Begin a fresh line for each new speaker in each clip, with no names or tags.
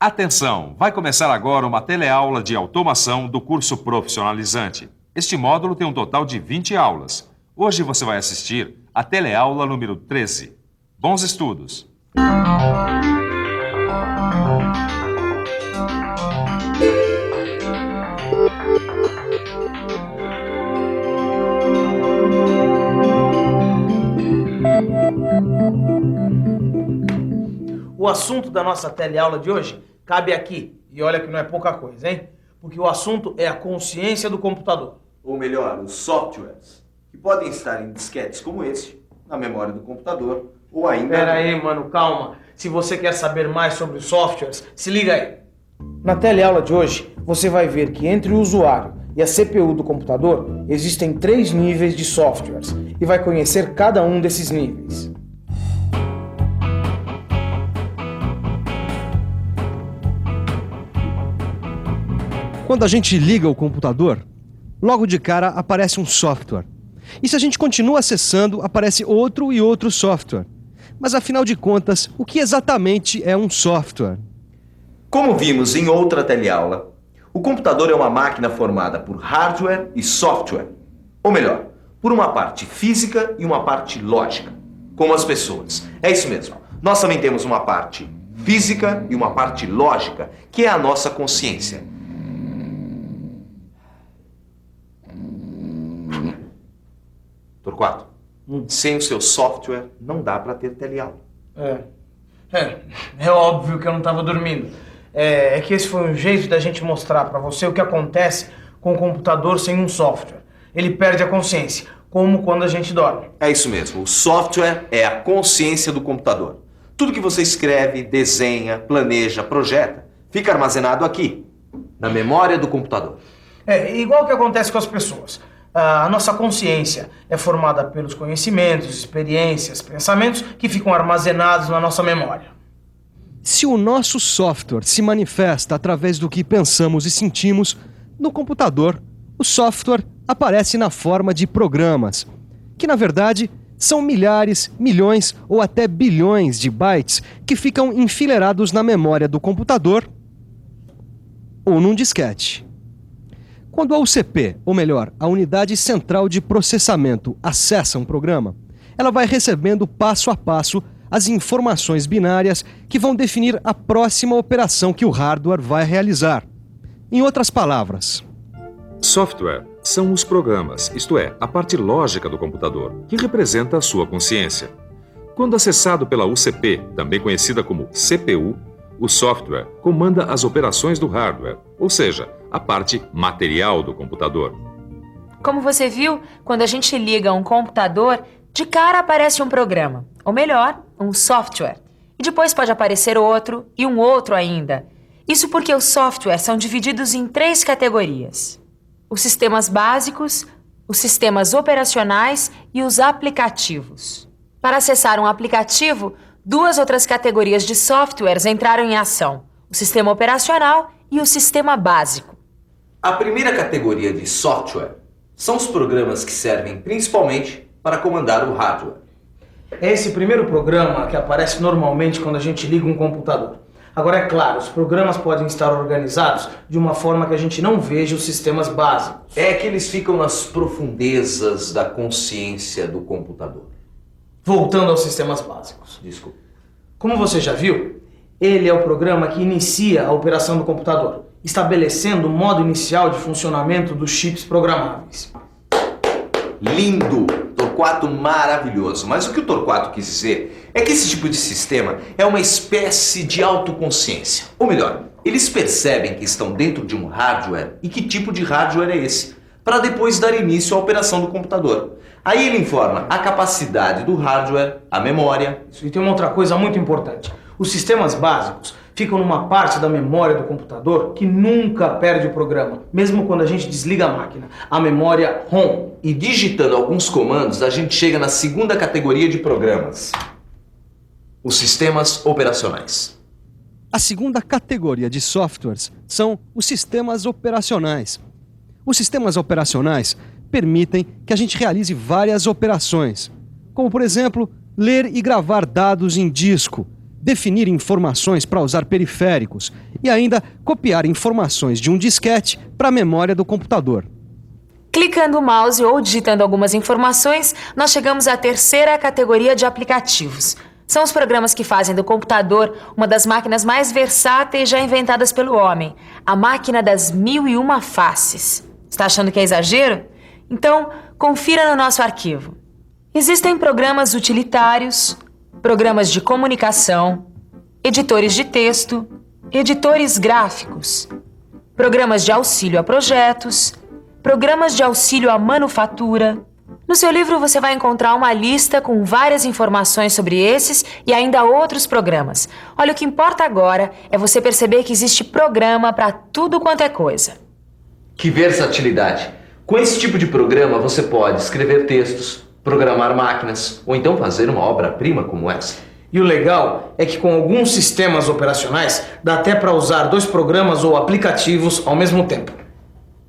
Atenção! Vai começar agora uma teleaula de automação do curso profissionalizante. Este módulo tem um total de 20 aulas. Hoje você vai assistir a teleaula número 13. Bons estudos!
O assunto da nossa teleaula de hoje cabe aqui. E olha que não é pouca coisa, hein? Porque o assunto é a consciência do computador.
Ou melhor, os softwares, que podem estar em disquetes como este, na memória do computador, ou ainda...
Pera aí, mano, calma. Se você quer saber mais sobre os softwares, se liga aí. Na teleaula de hoje, você vai ver que entre o usuário e a CPU do computador existem 3 níveis de softwares e vai conhecer cada um desses níveis.
Quando a gente liga o computador, logo de cara aparece um software. E se a gente continua acessando, aparece outro e outro software. Mas afinal de contas, o que exatamente é um software?
Como vimos em outra teleaula, o computador é uma máquina formada por hardware e software. Ou melhor, por uma parte física e uma parte lógica, como as pessoas. É isso mesmo. Nós também temos uma parte física e uma parte lógica, que é a nossa consciência. Torquato, sem o seu software não dá para ter teleaula.
É óbvio que eu não estava dormindo. É que esse foi um jeito da gente mostrar para você o que acontece com o computador sem um software. Ele perde a consciência, como quando a gente dorme.
É isso mesmo, o software é a consciência do computador. Tudo que você escreve, desenha, planeja, projeta, fica armazenado aqui, na memória do computador.
É igual o que acontece com as pessoas. A nossa consciência é formada pelos conhecimentos, experiências, pensamentos que ficam armazenados na nossa memória.
Se o nosso software se manifesta através do que pensamos e sentimos, no computador, o software aparece na forma de programas, que na verdade são milhares, milhões ou até bilhões de bytes que ficam enfileirados na memória do computador ou num disquete. Quando a UCP, ou melhor, a Unidade Central de Processamento, acessa um programa, ela vai recebendo passo a passo as informações binárias que vão definir a próxima operação que o hardware vai realizar. Em outras palavras,
Software são os programas, isto é, a parte lógica do computador, que representa a sua consciência. Quando acessado pela UCP, também conhecida como CPU, o software comanda as operações do hardware, ou seja, a parte material do computador.
Como você viu, quando a gente liga um computador, de cara aparece um programa, ou melhor, um software. E depois pode aparecer outro e um outro ainda. Isso porque os softwares são divididos em 3 categorias: os sistemas básicos, os sistemas operacionais e os aplicativos. Para acessar um aplicativo, 2 outras categorias de softwares entraram em ação: o sistema operacional e o sistema básico.
A primeira categoria de software são os programas que servem principalmente para comandar o hardware.
É esse primeiro programa que aparece normalmente quando a gente liga um computador. Agora, é claro, os programas podem estar organizados de uma forma que a gente não veja os sistemas básicos.
É que eles ficam nas profundezas da consciência do computador.
Voltando aos sistemas básicos.
Desculpa.
Como você já viu, ele é o programa que inicia a operação do computador, estabelecendo o modo inicial de funcionamento dos chips programáveis.
Lindo! Torquato maravilhoso. Mas o que o Torquato quis dizer é que esse tipo de sistema é uma espécie de autoconsciência. Ou melhor, eles percebem que estão dentro de um hardware e que tipo de hardware é esse, para depois dar início à operação do computador. Aí ele informa a capacidade do hardware, a memória.
E tem uma outra coisa muito importante. Os sistemas básicos ficam numa parte da memória do computador que nunca perde o programa, mesmo quando a gente desliga a máquina, a memória ROM.
E digitando alguns comandos, a gente chega na segunda categoria de programas: os sistemas operacionais.
a segunda categoria de softwares são os sistemas operacionais. Os sistemas operacionais permitem que a gente realize várias operações, como, por exemplo, ler e gravar dados em disco, definir informações para usar periféricos e ainda copiar informações de um disquete para a memória do computador.
Clicando o mouse ou digitando algumas informações, nós chegamos à terceira categoria de aplicativos. São os programas que fazem do computador uma das máquinas mais versáteis já inventadas pelo homem, a máquina das 1001 faces. Está achando que é exagero? Então, confira no nosso arquivo. Existem programas utilitários, programas de comunicação, editores de texto, editores gráficos, programas de auxílio a projetos, programas de auxílio à manufatura. No seu livro você vai encontrar uma lista com várias informações sobre esses e ainda outros programas. Olha, o que importa agora é você perceber que existe programa para tudo quanto é coisa.
Que versatilidade! Com esse tipo de programa você pode escrever textos, programar máquinas ou então fazer uma obra-prima como essa.
E o legal é que com alguns sistemas operacionais dá até para usar 2 programas ou aplicativos ao mesmo tempo.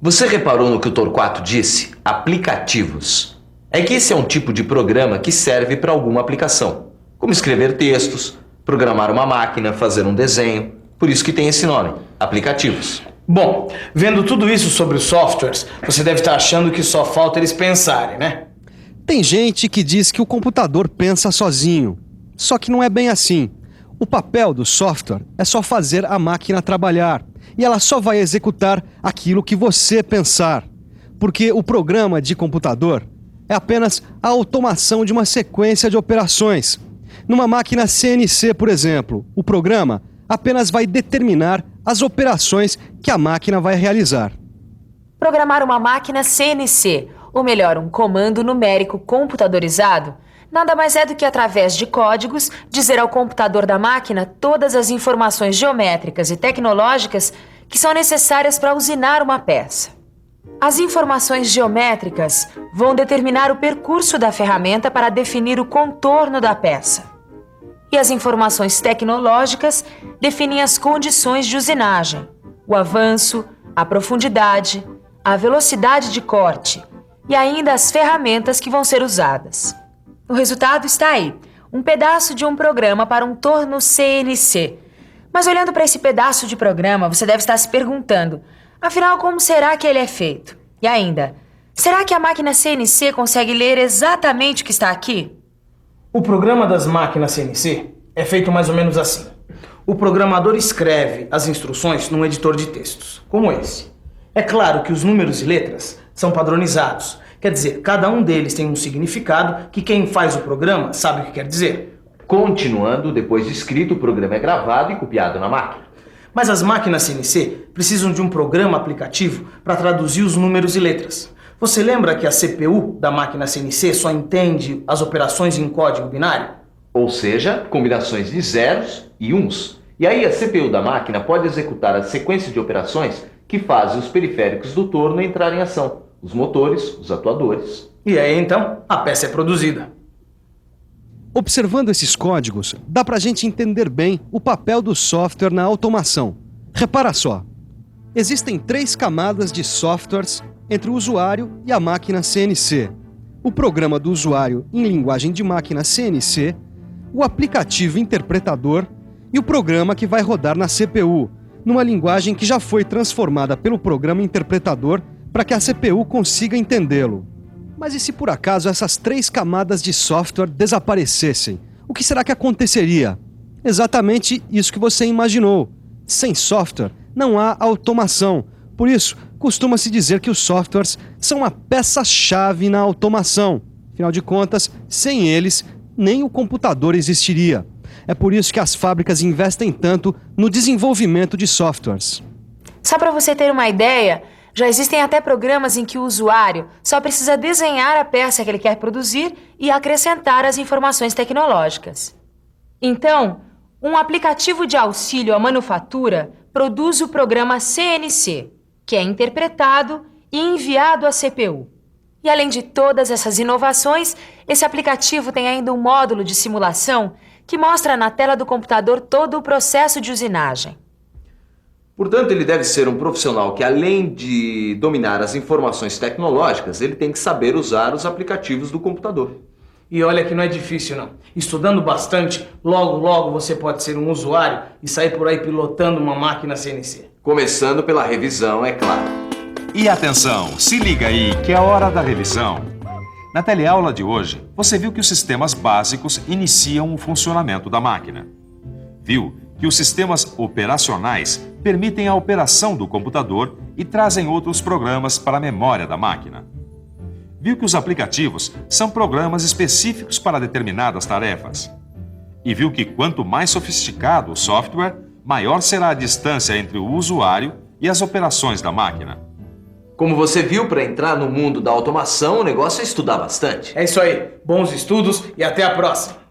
Você reparou no que o Torquato disse? Aplicativos. É que esse é um tipo de programa que serve para alguma aplicação, como escrever textos, programar uma máquina, fazer um desenho. Por isso que tem esse nome, aplicativos.
Bom, vendo tudo isso sobre os softwares, você deve estar achando que só falta eles pensarem, né?
Tem gente que diz que o computador pensa sozinho. Só que não é bem assim. O papel do software é só fazer a máquina trabalhar. E ela só vai executar aquilo que você pensar. Porque o programa de computador é apenas a automação de uma sequência de operações. Numa máquina CNC, por exemplo, o programa apenas vai determinar as operações que a máquina vai realizar.
Programar uma máquina CNC, ou melhor, um comando numérico computadorizado, nada mais é do que, através de códigos, dizer ao computador da máquina todas as informações geométricas e tecnológicas que são necessárias para usinar uma peça. As informações geométricas vão determinar o percurso da ferramenta para definir o contorno da peça. E as informações tecnológicas definem as condições de usinagem, o avanço, a profundidade, a velocidade de corte e ainda as ferramentas que vão ser usadas. O resultado está aí, um pedaço de um programa para um torno CNC. Mas olhando para esse pedaço de programa, você deve estar se perguntando, afinal, como será que ele é feito? E ainda, será que a máquina CNC consegue ler exatamente o que está aqui?
O programa das máquinas CNC é feito mais ou menos assim. O programador escreve as instruções num editor de textos, como esse. É claro que os números e letras são padronizados. Quer dizer, cada um deles tem um significado que quem faz o programa sabe o que quer dizer.
Continuando, depois de escrito, o programa é gravado e copiado na máquina.
Mas as máquinas CNC precisam de um programa aplicativo para traduzir os números e letras. Você lembra que a CPU da máquina CNC só entende as operações em código binário?
Ou seja, combinações de zeros e uns. E aí a CPU da máquina pode executar a sequência de operações que fazem os periféricos do torno entrar em ação. Os motores, os atuadores.
E aí então a peça é produzida.
Observando esses códigos, dá pra gente entender bem o papel do software na automação. Repara só, existem 3 camadas de softwares entre o usuário e a máquina CNC. O programa do usuário em linguagem de máquina CNC, o aplicativo interpretador e o programa que vai rodar na CPU, numa linguagem que já foi transformada pelo programa interpretador para que a CPU consiga entendê-lo. Mas e se por acaso essas 3 camadas de software desaparecessem? O que será que aconteceria? Exatamente isso que você imaginou. Sem software, não há automação. Por isso, costuma-se dizer que os softwares são uma peça-chave na automação. Afinal de contas, sem eles, nem o computador existiria. É por isso que as fábricas investem tanto no desenvolvimento de softwares.
Só para você ter uma ideia, já existem até programas em que o usuário só precisa desenhar a peça que ele quer produzir e acrescentar as informações tecnológicas. Então, um aplicativo de auxílio à manufatura produz o programa CNC, que é interpretado e enviado à CPU. E além de todas essas inovações, esse aplicativo tem ainda um módulo de simulação que mostra na tela do computador todo o processo de usinagem.
Portanto, ele deve ser um profissional que, além de dominar as informações tecnológicas, ele tem que saber usar os aplicativos do computador.
E olha que não é difícil, não. Estudando bastante, logo, logo você pode ser um usuário e sair por aí pilotando uma máquina CNC.
Começando pela revisão, é claro.
E atenção, se liga aí que é a hora da revisão. Na teleaula de hoje, você viu que os sistemas básicos iniciam o funcionamento da máquina. Viu que os sistemas operacionais permitem a operação do computador e trazem outros programas para a memória da máquina. Viu que os aplicativos são programas específicos para determinadas tarefas. E viu que quanto mais sofisticado o software, maior será a distância entre o usuário e as operações da máquina.
Como você viu, para entrar no mundo da automação, o negócio é estudar bastante.
É isso aí. Bons estudos e até a próxima.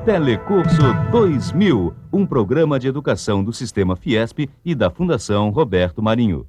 Telecurso 2000, um programa de educação do Sistema Fiesp e da Fundação Roberto Marinho.